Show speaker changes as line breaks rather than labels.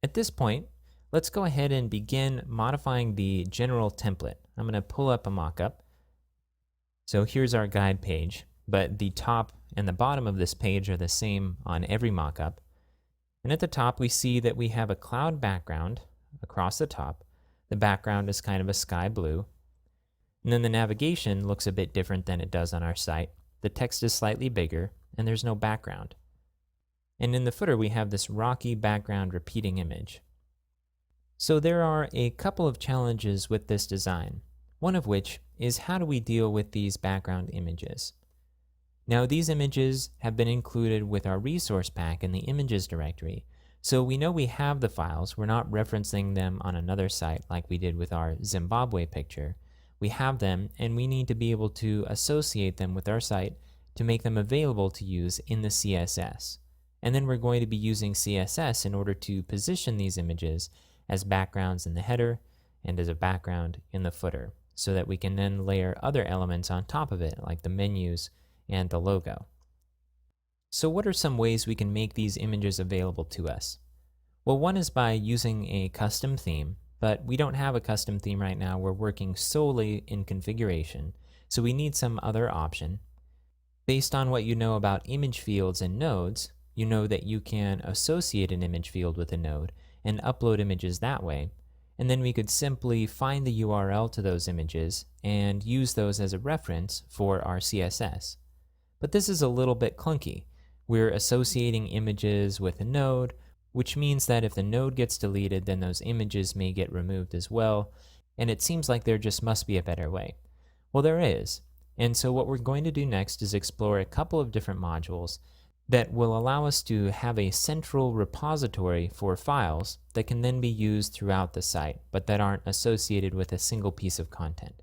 At this point, let's go ahead and begin modifying the general template. I'm going to pull up a mockup. So here's our guide page, but the top and the bottom of this page are the same on every mockup. And at the top, we see that we have a cloud background across the top. The background is kind of a sky blue. And then the navigation looks a bit different than it does on our site. The text is slightly bigger, and there's no background. And in the footer, we have this rocky background repeating image. So there are a couple of challenges with this design, one of which is how do we deal with these background images? Now, these images have been included with our resource pack in the images directory, so we know we have the files. We're not referencing them on another site like we did with our Zimbabwe picture. We have them, and we need to be able to associate them with our site to make them available to use in the CSS. And then we're going to be using CSS in order to position these images as backgrounds in the header and as a background in the footer, so that we can then layer other elements on top of it, like the menus and the logo. So what are some ways we can make these images available to us? Well, one is by using a custom theme, but we don't have a custom theme right now. We're working solely in configuration, so we need some other option. Based on what you know about image fields and nodes, you know that you can associate an image field with a node and upload images that way. And then we could simply find the URL to those images and use those as a reference for our CSS. But this is a little bit clunky. We're associating images with a node, which means that if the node gets deleted, then those images may get removed as well. And it seems like there just must be a better way. Well, there is. And so what we're going to do next is explore a couple of different modules that will allow us to have a central repository for files that can then be used throughout the site, but that aren't associated with a single piece of content.